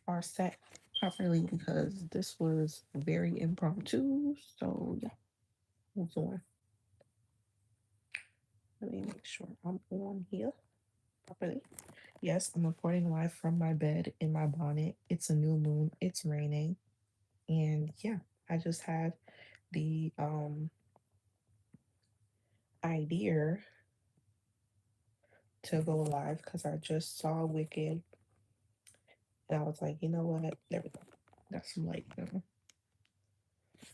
are set properly because this was very impromptu. So yeah, hold on. Let me make sure I'm on here properly. Yes, I'm recording live from my bed in my bonnet. It's a new moon. It's raining. And yeah, I just had the idea to go live because I just saw Wicked and I was like, you know what? There we go. Got some light.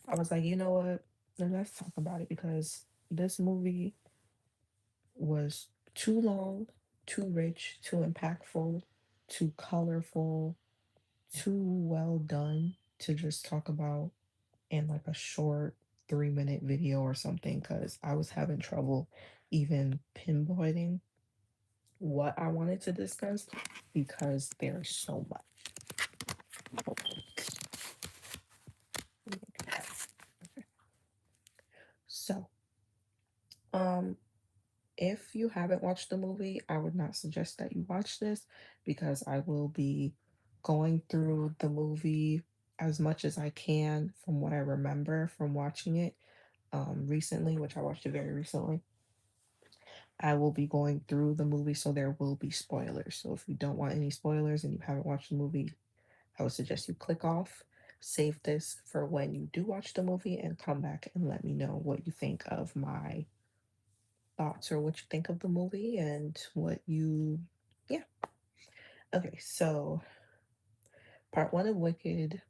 I was like, you know what? Let's talk about it because this movie was too long, too rich, too impactful, too colorful, too well done to just talk about in like a short 3-minute video or something because I was having trouble even pinpointing what I wanted to discuss because there's so much. So, um, if you haven't watched the movie, I would not suggest that you watch this because I will be going through the movie as much as I can from what I remember from watching it recently, which I watched it very recently. I will be going through the movie, so there will be spoilers. So if you don't want any spoilers and you haven't watched the movie, I would suggest you click off, save this for when you do watch the movie, and come back and let me know what you think of my thoughts or what you think of the movie and what you, yeah. Okay, so part one of Wicked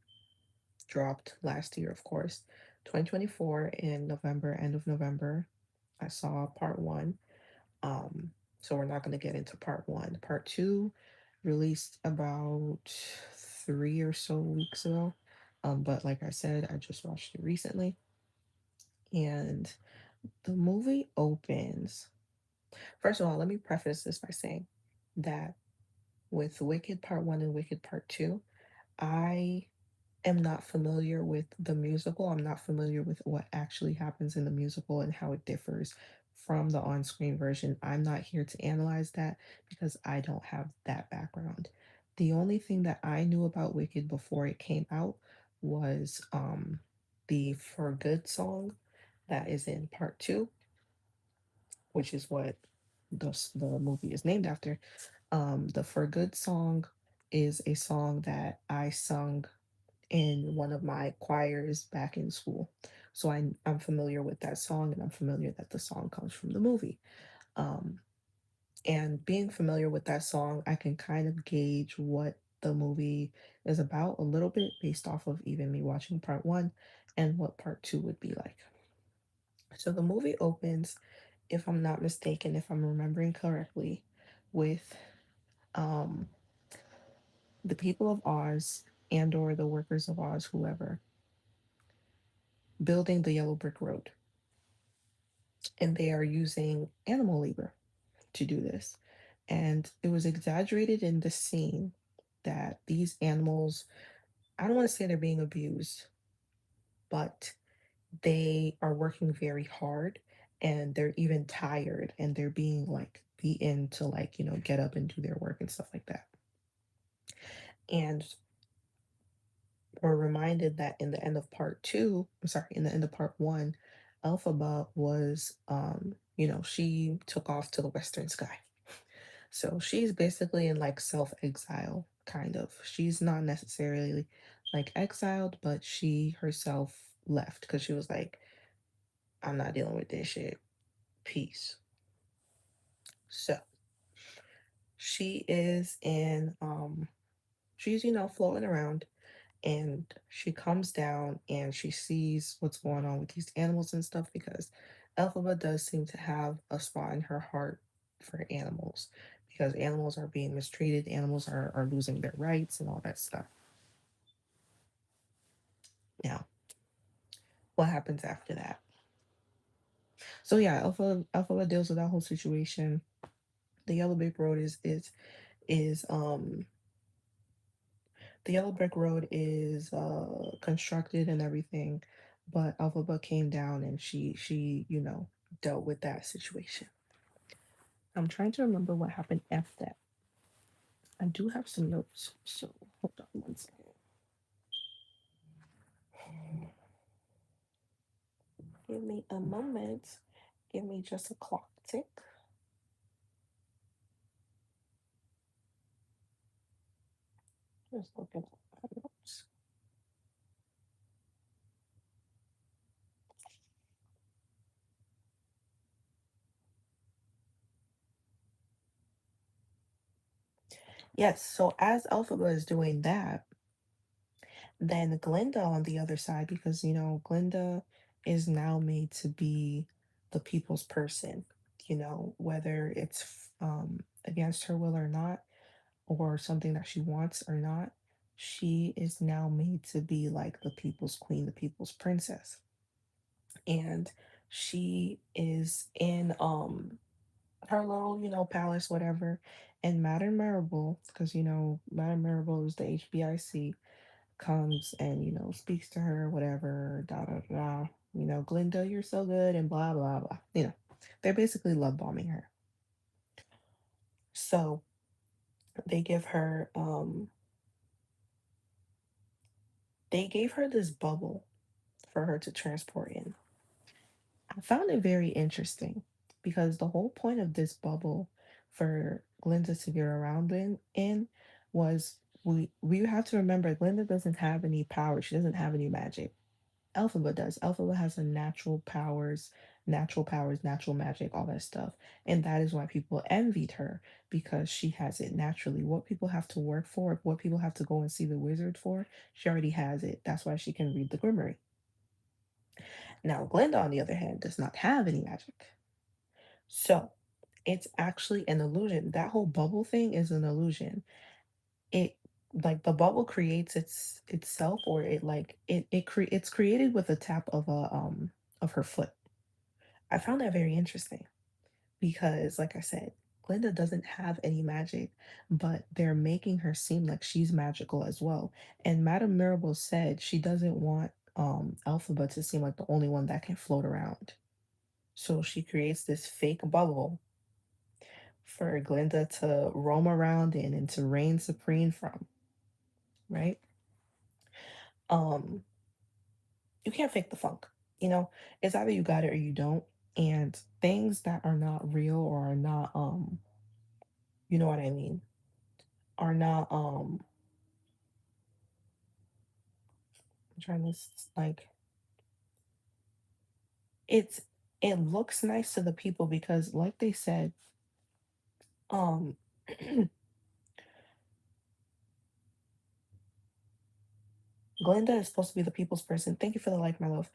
dropped last year, of course, 2024 in November, end of November. I saw part one. Um, so we're not going to get into part one. Part two released about 3 or so weeks ago. But like I said, I just watched it recently. And the movie opens. First of all, let me preface this by saying that with Wicked Part 1 and Wicked Part 2, I am not familiar with the musical. I'm not familiar with what actually happens in the musical and how it differs from the on screen version. I'm not here to analyze that because I don't have that background. The only thing that I knew about Wicked before it came out was the For Good song that is in part two, which is what the movie is named after. The For Good song is a song that I sung in one of my choirs back in school. So I'm familiar with that song and I'm familiar that the song comes from the movie. Um, and being familiar with that song, I can kind of gauge what the movie is about a little bit based off of even me watching part one and what part two would be like. So the movie opens, if I'm not mistaken, if I'm remembering correctly, with um, the people of Oz and or the workers of Oz, whoever, building the yellow brick road. And they are using animal labor to do this. And it was exaggerated in the scene that these animals, I don't want to say they're being abused, but they are working very hard and they're even tired and they're being like beaten to like, get up and do their work and stuff like that. And we're reminded that in the end of part two, I'm sorry, in the end of part one, Elphaba was, she took off to the western sky. So she's basically in like self exile, kind of. She's not necessarily like exiled, but she herself left because she was like, I'm not dealing with this shit. Peace. So she is in, she's, floating around and she comes down and she sees what's going on with these animals and stuff because Elphaba does seem to have a spot in her heart for animals because animals are being mistreated, animals are losing their rights and all that stuff. Now, what happens after that? So yeah, Elphaba deals with that whole situation. The Yellow Brick Road is the Yellow Brick Road is constructed and everything, but Elphaba came down and she dealt with that situation. I'm trying to remember what happened after that. I do have some notes, so hold on one Give me a moment. Give me just a clock tick. Just looking at my notes. Yes, so as Elphaba is doing that, then Glinda on the other side, because Glinda is now made to be the people's person, whether it's against her will or not, or something that she wants or not, she is now made to be like the people's queen, the people's princess. And she is in her little, palace, whatever. And Madame Marable, because Madame Marable is the HBIC, comes and speaks to her, whatever, da da da. Glinda, you're so good, and blah blah blah. They're basically love bombing her. So they give her they gave her this bubble for her to transport in. I found it very interesting because the whole point of this bubble for Glinda to get around in was we have to remember Glinda doesn't have any power. She doesn't have any magic. Elphaba does. Elphaba has a natural powers, natural magic, all that stuff. And that is why people envied her because she has it naturally. What people have to work for, what people have to go and see the wizard for, she already has it. That's why she can read the Grimoire. Now, Glinda, on the other hand, does not have any magic. So it's actually an illusion. That whole bubble thing is an illusion. It like the bubble creates itself, or it's created with a tap of her foot. I found that very interesting because, like I said, Glinda doesn't have any magic, but they're making her seem like she's magical as well. And Madame Mirabel said she doesn't want Elphaba to seem like the only one that can float around. So she creates this fake bubble for Glinda to roam around in and to reign supreme from, right? Um, you can't fake the funk. You know, it's either you got it or you don't. And things that are not real or are not you know what I mean, are not I'm trying to like it's it looks nice to the people because like they said, um Glenda is supposed to be the people's person. Thank you for the like, my love.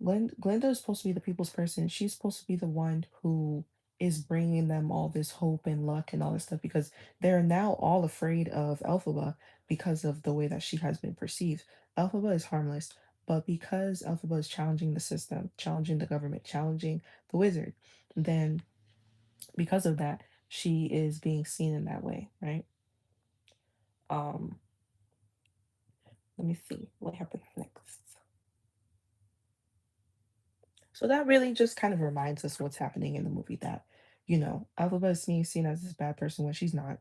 Glenda is supposed to be the people's person. She's supposed to be the one who is bringing them all this hope and luck and all this stuff because they're now all afraid of Elphaba because of the way that she has been perceived. Elphaba is harmless, but because Elphaba is challenging the system, challenging the government, challenging the wizard, then because of that, she is being seen in that way, right? Um, Let me see what happens next. So that really just kind of reminds us what's happening in the movie that, Elphaba is being seen as this bad person when she's not,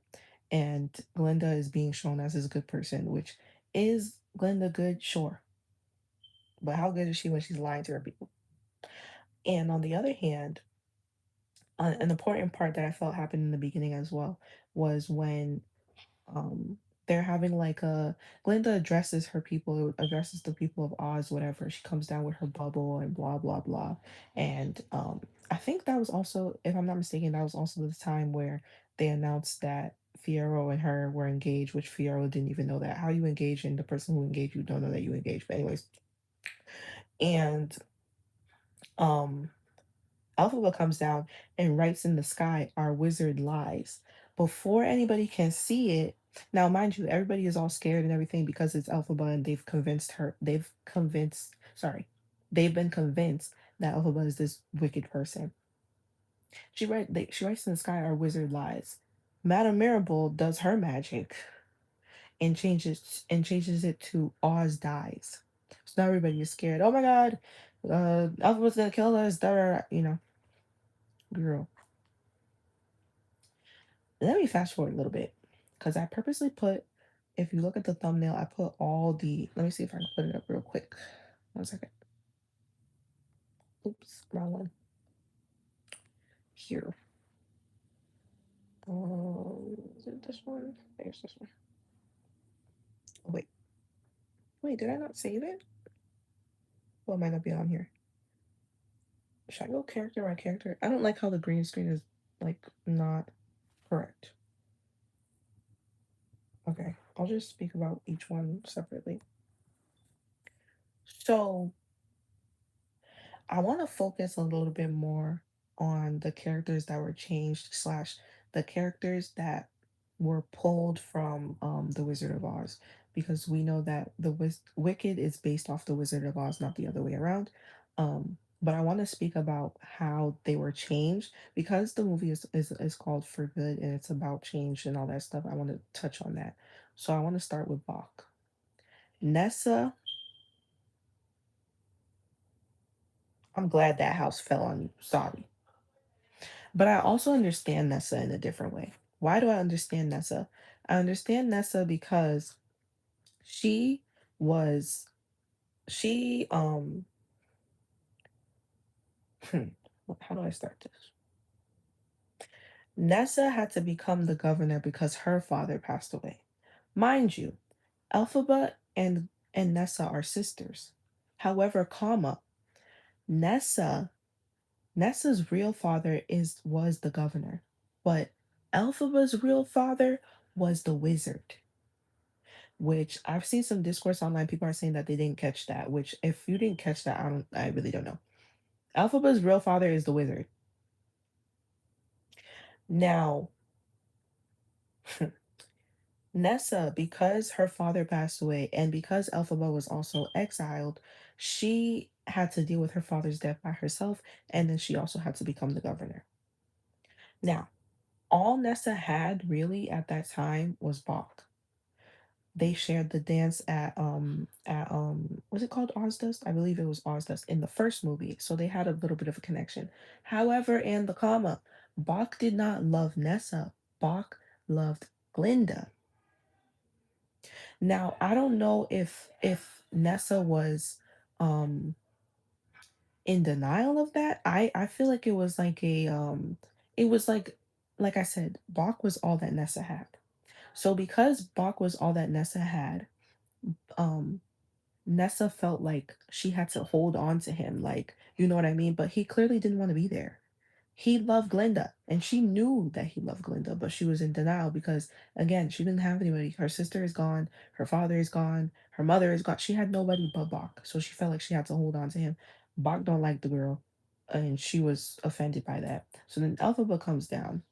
and Glinda is being shown as this good person, which is Glinda good? Sure. But how good is she when she's lying to her people? And on the other hand, an important part that I felt happened in the beginning as well was when um they're having like a Glinda addresses the people of Oz, whatever. She comes down with her bubble and blah blah blah. And I think that was also, if I'm not mistaken, that was also the time where they announced that Fiero and her were engaged, which Fiero didn't even know that. How you engage and the person who engaged you don't know that you engaged. But anyways, and um Alphaba comes down and writes in the sky, "Our wizard lies." Before anybody can see it, now mind you, everybody is all scared and everything because it's Alphaba and they've been convinced that Alphaba is this wicked person. She writes in the sky, "Our wizard lies." Madame Mirabel does her magic and changes it to Oz dies. So now everybody is scared. Oh my God, Alphaba's gonna kill us. Da, da, da," girl. Let me fast forward a little bit because I purposely put, if you look at the thumbnail, I put all the, let me see if I can put it up real quick. 1 second. Oops, wrong one. Here. Is it this one? There's this one. Oh, wait. Wait, did I not save it? Well, it might not be on here. Should I go character by character? I don't like how the green screen is like not correct. Okay, I'll just speak about each one separately. So I want to focus a little bit more on the characters that were changed slash the characters that were pulled from the Wizard of Oz, because we know that the Wicked is based off the Wizard of Oz, not the other way around. But I want to speak about how they were changed because the movie is called For Good and it's about change and all that stuff. I want to touch on that. So I want to start with Bach. Nessa, I'm glad that house fell on you. Sorry. But I also understand Nessa in a different way. Why do I understand Nessa? I understand Nessa because she was she hmm, how do I start this? Nessa had to become the governor because her father passed away. Mind you, Elphaba and Nessa are sisters. However, comma, Nessa Nessa's real father is was the governor, but Elphaba's real father was the wizard. Which I've seen some discourse online. People are saying that they didn't catch that. Which, if you didn't catch that, I really don't know. Alphaba's real father is the wizard. Now, Nessa, because her father passed away, and because Elphaba was also exiled, she had to deal with her father's death by herself, and then she also had to become the governor. Now, all Nessa had really at that time was Bach. They shared the dance at was it called Ozdust? I believe it was Ozdust in the first movie, so they had a little bit of a connection. However, in the comma, Bach did not love Nessa. Bach loved Glinda. Now, I don't know if Nessa was um in denial of that. I feel like it was like a it was like I said, Bach was all that Nessa had. So because Bach was all that Nessa had, um Nessa felt like she had to hold on to him, like, you know what I mean? But he clearly didn't want to be there. He loved Glinda, and she knew that he loved Glinda, but she was in denial because, again, she didn't have anybody. Her sister is gone, her father is gone, her mother is gone. She had nobody but Bach, so she felt like she had to hold on to him. Bach don't like the girl, and she was offended by that. So then Elphaba comes down.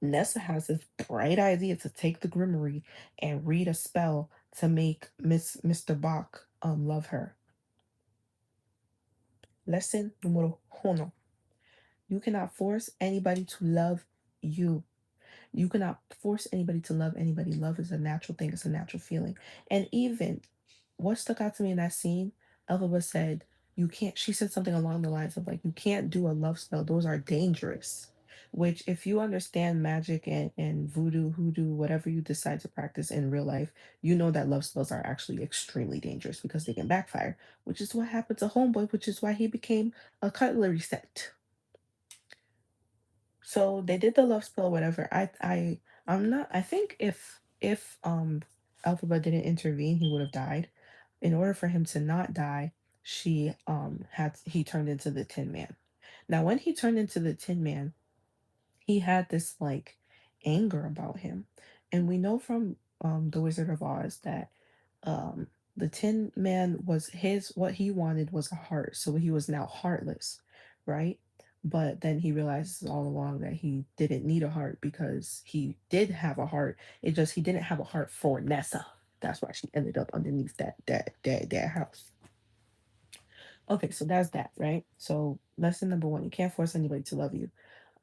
Nessa has this bright idea to take the grimoire and read a spell to make Mr. Bach love her. Lesson número uno. You cannot force anybody to love you. You cannot force anybody to love anybody. Love is a natural thing, it's a natural feeling. And even what stuck out to me in that scene, Elphaba said, you can't, she said something along the lines of like, you can't do a love spell. Those are dangerous. Which, if you understand magic and voodoo, hoodoo, whatever you decide to practice in real life, you know that love spells are actually extremely dangerous because they can backfire, which is what happened to Homeboy, which is why he became a cutlery set. So they did the love spell, whatever. I'm not. I think if Alphaba didn't intervene, he would have died. In order for him to not die, she had he turned into the Tin Man. Now, when he turned into the Tin Man, he had this like anger about him, and we know from the Wizard of Oz that um the Tin Man was his what he wanted was a heart, so he was now heartless, right? But then he realizes all along that he didn't need a heart because he did have a heart. It just he didn't have a heart for Nessa. That's why she ended up underneath that house. Okay, so that's that, right? So lesson number one, you can't force anybody to love you.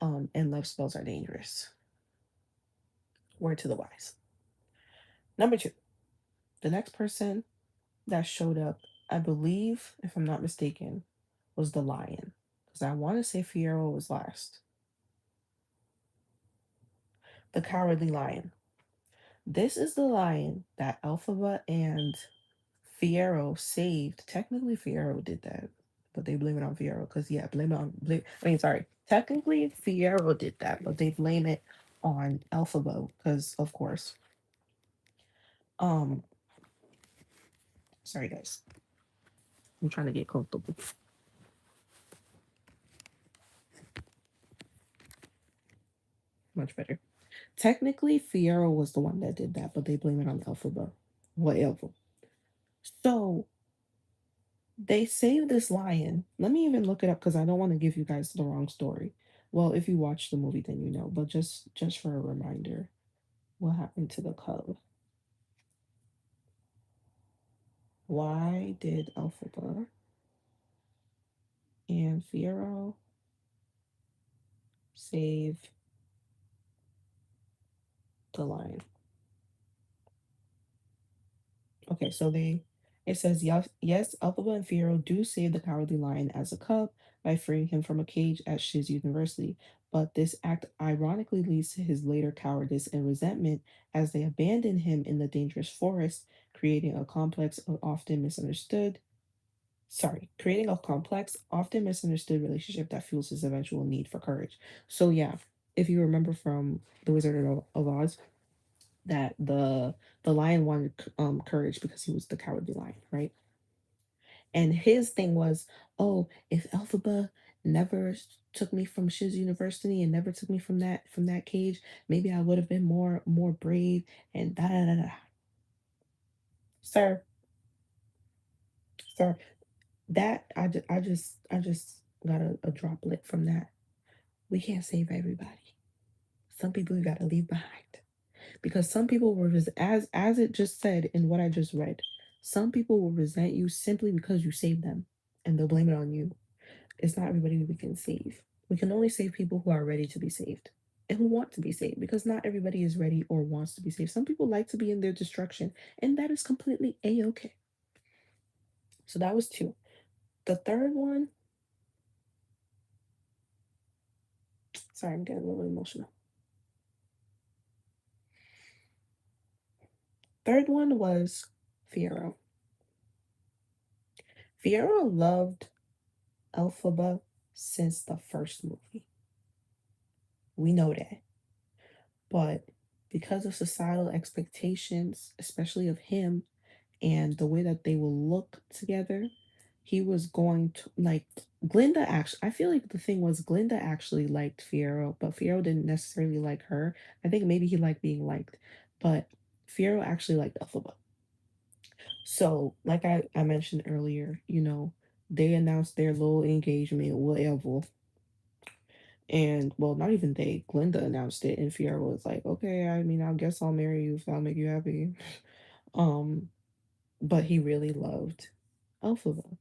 And love spells are dangerous. Word to the wise. Number two, the next person that showed up, I believe, if I'm not mistaken, was the lion. Because I want to say Fiyero was last. The cowardly lion. This is the lion that Elphaba and Fierro saved. Technically, Fierro did that, but they blame it on Fierro because yeah, blame it on. I mean, sorry. Technically, Fierro did that, but they blame it on Elphaba because, of course. Um, sorry guys, I'm trying to get comfortable. Much better. Technically, Fierro was the one that did that, but they blame it on Elphaba. Whatever. So they saved this lion. Let me even look it up because I don't want to give you guys the wrong story. Well, if you watch the movie, then you know. But just for a reminder, what happened to the cub? Why did Elphaba and Fierro save the lion? Okay, so it says yes, Elphaba and Fierro do save the cowardly lion as a cub by freeing him from a cage at Shiz University, but this act ironically leads to his later cowardice and resentment as they abandon him in the dangerous forest, creating a complex of often misunderstood creating a complex, often misunderstood relationship that fuels his eventual need for courage. So yeah, if you remember from The Wizard of Oz, that the lion wanted courage because he was the cowardly lion, right? And his thing was, oh, if Elphaba never took me from Shiz University and never took me from that cage, maybe I would have been more brave and da da da da. Sir, sir, that I just got a droplet from that. We can't save everybody. Some people you got to leave behind because some people were as it just said in what I just read. Some people will resent you simply because you saved them, and they'll blame it on you. It's not everybody we can save. We can only save people who are ready to be saved and who want to be saved because not everybody is ready or wants to be saved. Some people like to be in their destruction, and that is completely a okay. So that was two. The third one, sorry, I'm getting a little emotional. Third one was Fierro. Fierro loved Elphaba since the first movie. We know that. But because of societal expectations, especially of him and the way that they will look together, he was going to like Glinda actually I feel like the thing was Glinda actually liked Fierro, but Fierro didn't necessarily like her. I think maybe he liked being liked, but Fierro actually liked Elphaba. So, like I mentioned earlier, they announced their little engagement, whatever. And well, not even they, Glinda announced it, and Fiora was like, okay, I mean, I guess I'll marry you if that'll make you happy. Um, but he really loved Elphaba.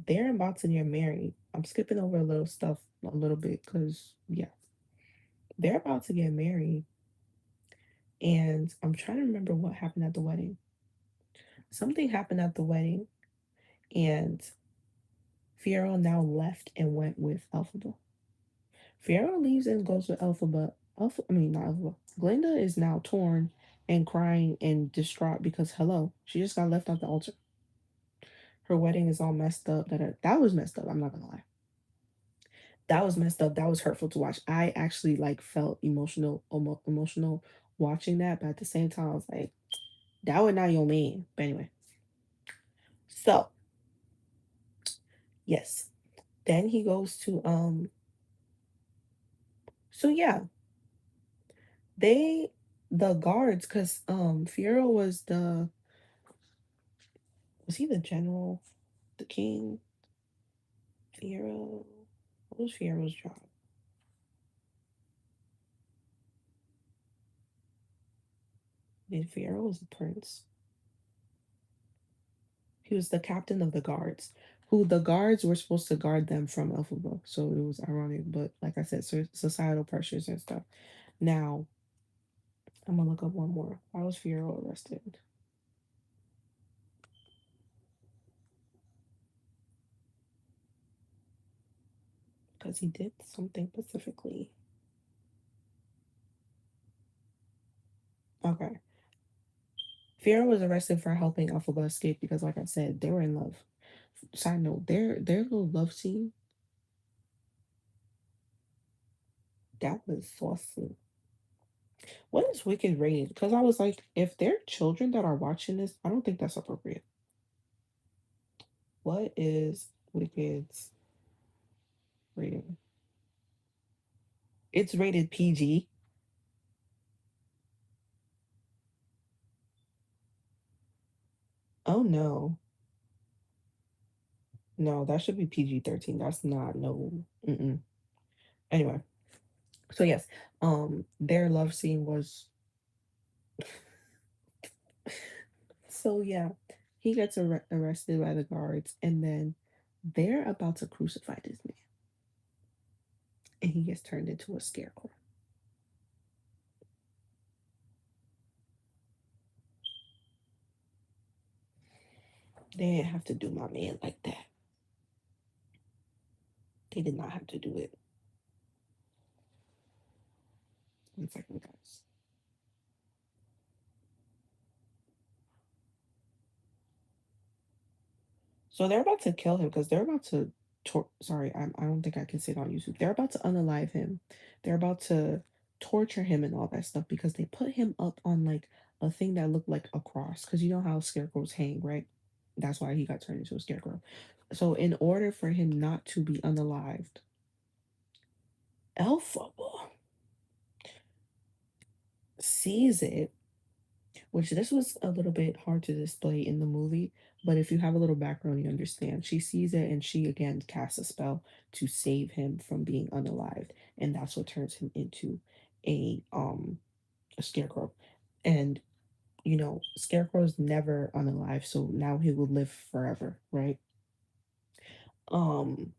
They're about to get married. I'm skipping over a little stuff a little bit because yeah, they're about to get married. And I'm trying to remember what happened at the wedding. Something happened at the wedding, and Fiora now left and went with Elphaba. Fiora leaves and goes with Elphaba. I mean, not Elphaba. Glinda is now torn and crying and distraught because, hello, she just got left off the altar. Her wedding is all messed up. That was messed up. I'm not gonna lie. That was messed up. That was hurtful to watch. I actually like felt emotional watching that, but at the same time, I was like, that was not your man. But anyway, so yes, then he goes to So yeah, they the guards because Fiero was he the general, the king? Fiero, what was Fiero's job? Fiero was the prince. He was the captain of the guards, who the guards were supposed to guard them from Elphaba. So it was ironic, but like I said, societal pressures and stuff. Now I'm gonna look up one more. Why was Fiero arrested? Because he did something specifically. Okay. Fiora was arrested for helping Alphaba escape because, like I said, they were in love. Side note, their little love scene, that was saucy. What is Wicked rated? Because I was like, if they're children that are watching this, I don't think that's appropriate. What is Wicked's rating? It's rated PG. Oh no. No, that should be PG-13. That's not no. Mm-mm. Anyway, so yes, their love scene was so yeah. He gets arrested by the guards, and then they're about to crucify this man, and he gets turned into a scarecrow. They didn't have to do my man like that. They did not have to do it. One second, guys. So they're about to kill him because they're about to. Sorry, I don't think I can say it on YouTube. They're about to unalive him. They're about to torture him and all that stuff because they put him up on like a thing that looked like a cross. Because you know how scarecrows hang, right? That's why he got turned into a scarecrow. So in order for him not to be unalived, Alpha sees it, which this was a little bit hard to display in the movie, but if you have a little background, you understand. She sees it and she again casts a spell to save him from being unalived, and that's what turns him into a scarecrow. And scarecrows never unalive, so now he will live forever, right? Um,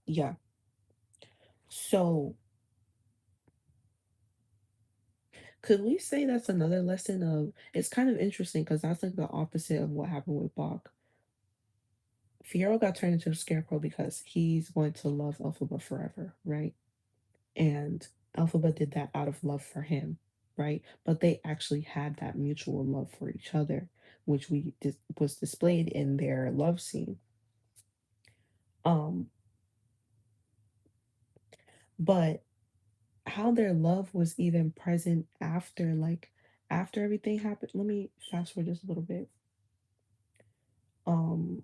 yeah. So could we say that's another lesson of it's kind of interesting because that's like the opposite of what happened with Bach. Fiyero got turned into a scarecrow because he's going to love Elphaba forever, right? And Elphaba did that out of love for him, right? But they actually had that mutual love for each other, which was displayed in their love scene. Um, but how their love was even present after, like after everything happened. Let me fast forward just a little bit. Um,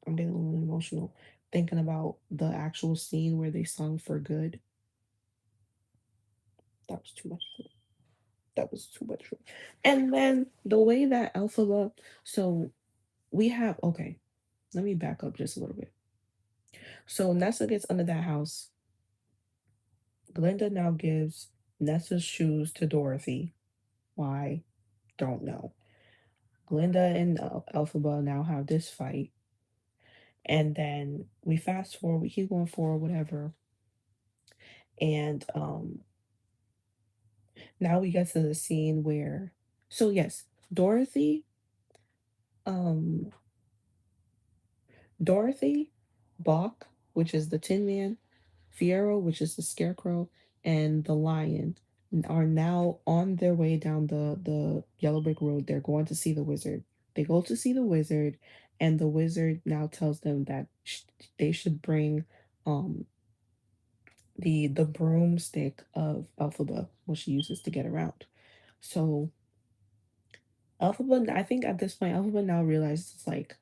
I'm getting a little emotional thinking about the actual scene where they sung for good. That was too much. That was too much. And then the way that Elphaba, so we have, okay, let me back up just a little bit. So Nessa gets under that house. Glinda now gives Nessa's shoes to Dorothy. Why? Don't know. Glinda and Elphaba now have this fight. And then we fast forward, we keep going forward, whatever. And now we get to the scene where, so yes, Dorothy, um, Dorothy, Bach, which is the Tin Man, Fiero, which is the Scarecrow, and the Lion are now on their way down the yellow brick road. They're going to see the wizard. They go to see the wizard, and the wizard now tells them that they should bring um the broomstick of Elphaba, what she uses to get around. So Elphaba, I think at this point, Elphaba now realizes it's like,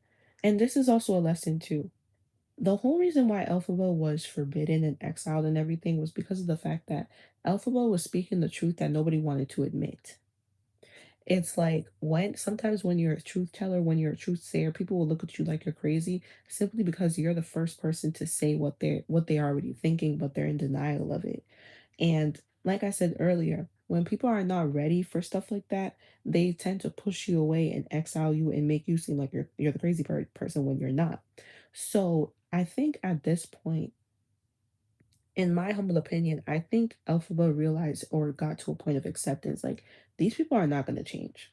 and this is also a lesson too. The whole reason why Elphaba was forbidden and exiled and everything was because of the fact that Elphaba was speaking the truth that nobody wanted to admit. It's like when you're a truth teller, when you're a truth sayer, people will look at you like you're crazy simply because you're the first person to say what they're already thinking, but they're in denial of it. And like I said earlier, when people are not ready for stuff like that, they tend to push you away and exile you and make you seem like you're the crazy person when you're not. So I think at this point, in my humble opinion, I think Elphaba realized or got to a point of acceptance. Like these people are not going to change.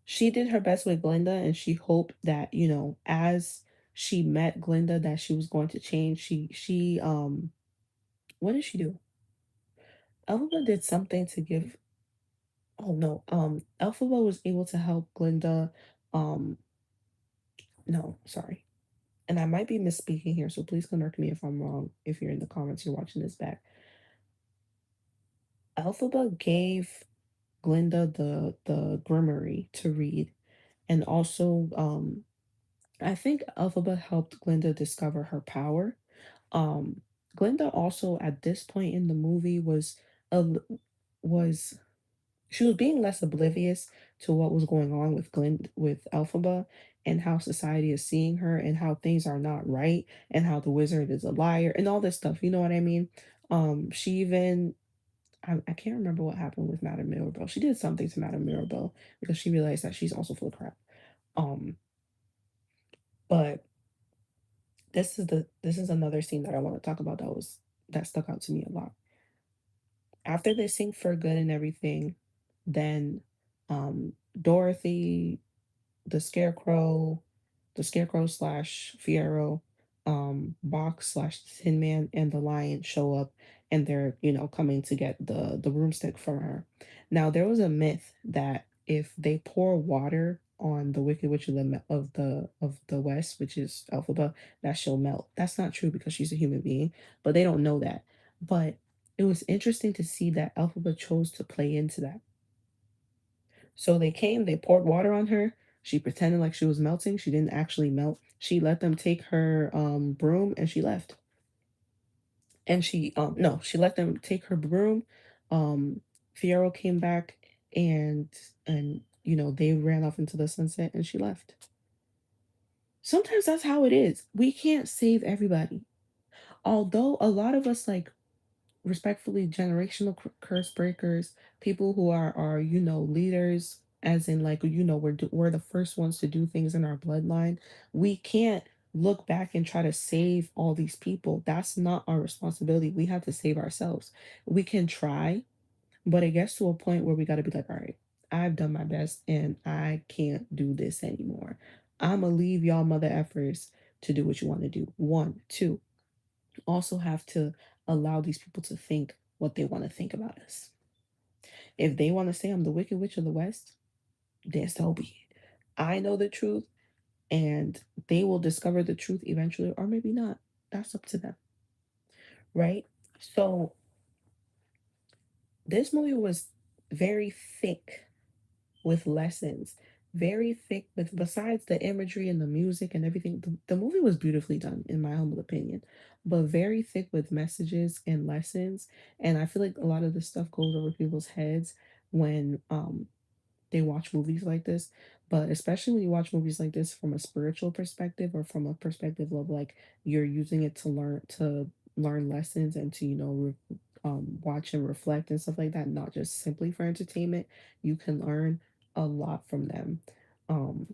She did her best with Glinda, and she hoped that as she met Glinda, that she was going to change. She what did she do? Elphaba did something to give. Oh no, Elphaba was able to help Glinda. Um, no, sorry, and I might be misspeaking here, so please correct me if I'm wrong. If you're in the comments, you're watching this back. Elphaba gave Glinda the Grimory to read, and also I think Elphaba helped Glinda discover her power. Um, Glinda also at this point in the movie a was she was being less oblivious to what was going on with with Elphaba and how society is seeing her and how things are not right and how the wizard is a liar and all this stuff. You know what I mean? She even I can't remember what happened with Madame Mirabelle. She did something to Madame Mirabelle because she realized that she's also full of crap. Um, but this is another scene that I want to talk about that stuck out to me a lot. After they sing for good and everything, then Dorothy, the Scarecrow, the Scarecrow slash Fiero, Box slash Tin Man, and the Lion show up, and they're coming to get the broomstick from her. Now there was a myth that if they pour water on the Wicked Witch of the West, which is Elphaba, that she'll melt. That's not true because she's a human being, but they don't know that. But it was interesting to see that Elphaba chose to play into that. So they came, they poured water on her. She pretended like she was melting. She didn't actually melt. She let them take her broom and she left. And she no, she let them take her broom. Um Fiero came back and they ran off into the sunset and she left. Sometimes that's how it is. We can't save everybody. Although a lot of us like respectfully generational curse breakers, people who are leaders, as in like we're the first ones to do things in our bloodline. We can't look back and try to save all these people. That's not our responsibility. We have to save ourselves. We can try, but it gets to a point where we got to be like, all right, I've done my best and I can't do this anymore. I'm gonna leave y'all mother effers to do what you want to do. One, two, also have to allow these people to think what they want to think about us. If they want to say I'm the Wicked Witch of the West, then so be it. I know the truth, and they will discover the truth eventually, or maybe not. That's up to them, right? So this movie was very thick with lessons, very thick with besides the imagery and the music and everything. The movie was beautifully done, in my humble opinion, but very thick with messages and lessons. And I feel like a lot of this stuff goes over people's heads when they watch movies like this, but especially when you watch movies like this from a spiritual perspective or from a perspective of like you're using it to learn lessons and to watch and reflect and stuff like that, not just simply for entertainment. You can learn a lot from them, um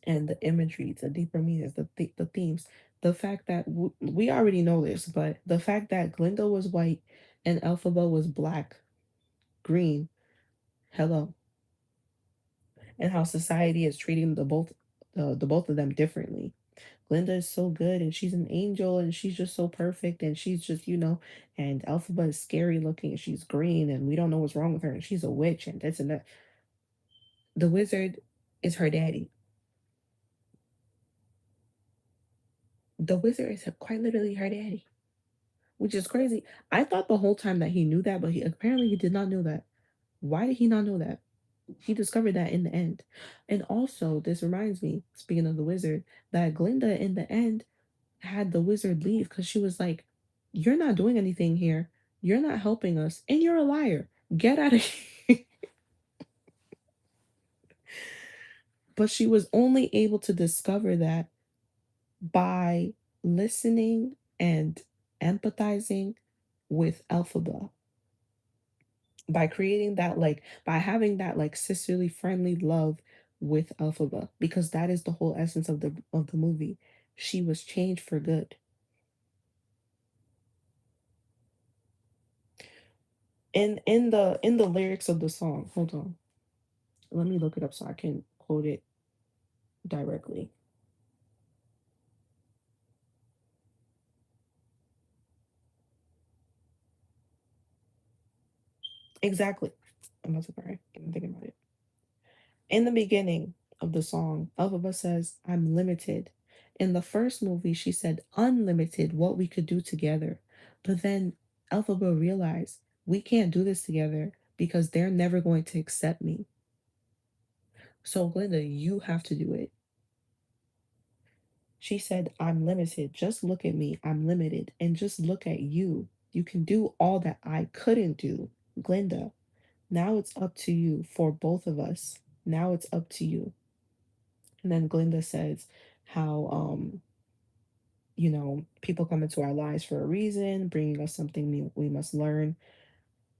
and the imagery, the deeper meanings, the themes, the fact that we already know this, but the fact that Glinda was white and Elphaba was black, green, hello, and how society is treating the both of them differently. Glinda is so good and she's an angel and she's just so perfect and she's just, and Elphaba is scary looking and she's green and we don't know what's wrong with her and she's a witch and this and that. The wizard is her daddy. The wizard is quite literally her daddy, which is crazy. I thought the whole time that he knew that, but he did not know that. Why did he not know that? He discovered that in the end. And also, this reminds me, speaking of the wizard, that Glinda in the end had the wizard leave because she was like, "You're not doing anything here. You're not helping us, and you're a liar. Get out of here." But she was only able to discover that by listening and empathizing with Elphaba, by creating that, like, by having that, like, sisterly, friendly love with Elphaba, because that is the whole essence of the movie. She was changed for good. In the lyrics of the song, hold on. Let me look it up so I can quote it directly. Exactly. I'm about to cry. I'm thinking about it. In the beginning of the song, Elphaba says, I'm limited. In the first movie, she said, unlimited, what we could do together. But then Elphaba realized, we can't do this together because they're never going to accept me. So, Glinda, you have to do it. She said, I'm limited. Just look at me. I'm limited. And just look at you. You can do all that I couldn't do. Glinda, now it's up to you for both of us. Now it's up to you. And then Glinda says how, people come into our lives for a reason, bringing us something new we must learn.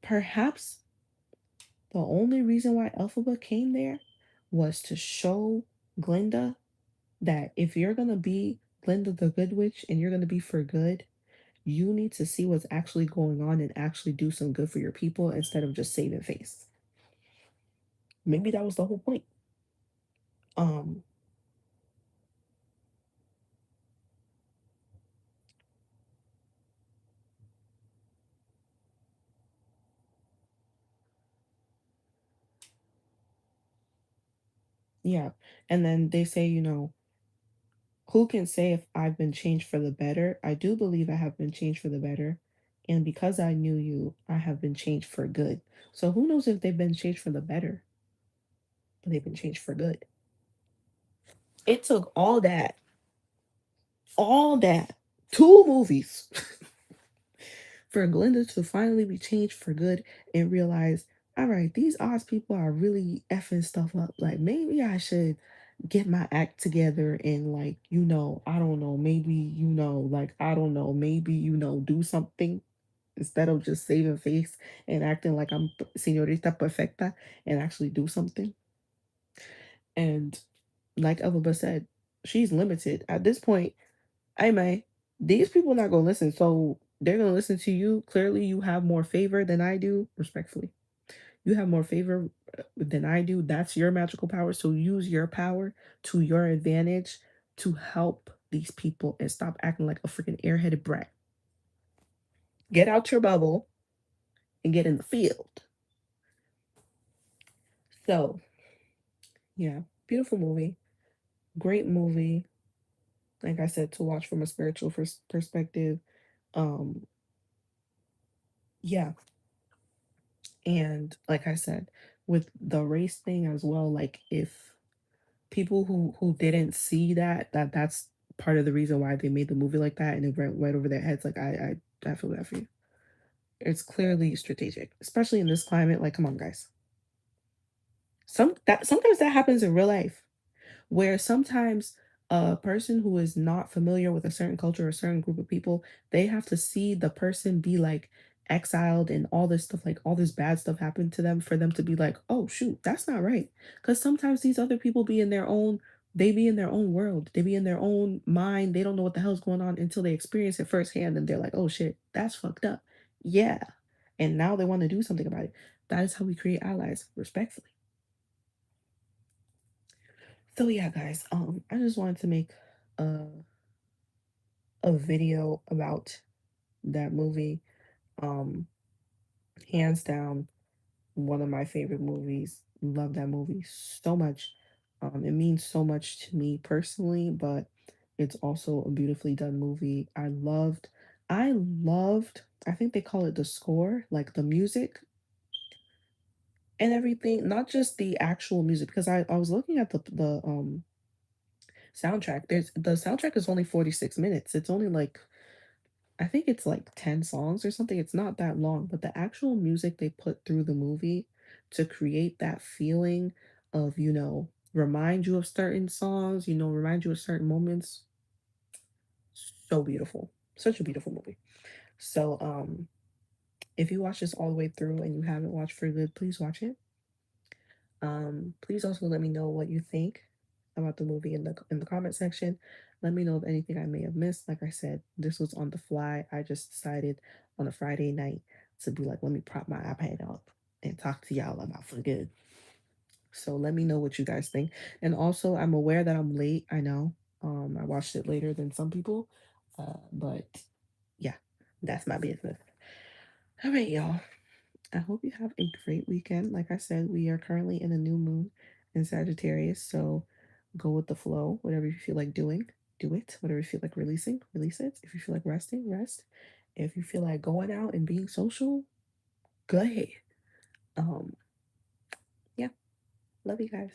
Perhaps the only reason why Elphaba came there was to show Glinda that if you're going to be Glinda the Good Witch and you're going to be for good, you need to see what's actually going on and actually do some good for your people instead of just saving face. Maybe that was the whole point. Um, yeah. And then they say, who can say if I've been changed for the better? I do believe I have been changed for the better. And because I knew you, I have been changed for good. So who knows if they've been changed for the better, but they've been changed for good. It took all that, two movies for Glinda to finally be changed for good and realize, all right, these Oz people are really effing stuff up. Like maybe I should get my act together and like, I don't know, maybe, like I don't know, maybe, do something instead of just saving face and acting like I'm señorita perfecta and actually do something. And like Elba said, she's limited. At this point, hey man, these people not gonna listen. So they're gonna listen to you. Clearly, you have more favor than I do. Respectfully, you have more favor than I do. That's your magical power. So use your power to your advantage to help these people and stop acting like a freaking airheaded brat. Get out your bubble and get in the field. So yeah, beautiful movie, great movie. Like I said, to watch from a spiritual perspective. Um, yeah, and like I said, with the race thing as well, like if people who didn't see that's part of the reason why they made the movie like that and it went right over their heads, like I feel bad for you. It's clearly strategic, especially in this climate. Like, come on, guys. Sometimes that happens in real life. Where sometimes a person who is not familiar with a certain culture or a certain group of people, they have to see the person be like exiled and all this stuff, like all this bad stuff happened to them for them to be like, oh shoot, that's not right. Because sometimes these other people be in their own, they be in their own world, they be in their own mind, they don't know what the hell's going on until they experience it firsthand and they're like, oh shit, that's fucked up. Yeah. And now they want to do something about it. That is how we create allies, respectfully. So yeah, guys, I just wanted to make a a video about that movie. Um, Hands down, one of my favorite movies. Love that movie so much. It means so much to me personally, but it's also a beautifully done movie. I loved, I think they call it the score, like the music and everything, not just the actual music, because I was looking at the soundtrack. The soundtrack is only 46 minutes. It's only like I think it's like 10 songs or something. It's not that long, but the actual music they put through the movie to create that feeling of, remind you of certain songs, remind you of certain moments. So beautiful. Such a beautiful movie. So, if you watch this all the way through and you haven't watched For Good, please watch it. Please also let me know what you think about the movie in the comment section. Let me know of anything I may have missed. Like I said, this was on the fly. I just decided on a Friday night to be like, let me prop my iPad up and talk to y'all about For Good. So let me know what you guys think. And also, I'm aware that I'm late. I know. I watched it later than some people, but yeah, that's my business. All right, y'all. I hope you have a great weekend. Like I said, we are currently in a new moon in Sagittarius, so go with the flow. Whatever you feel like doing, do it. Whatever you feel like releasing, release it. If you feel like resting, rest. If you feel like going out and being social, go ahead. Um, yeah, love you guys.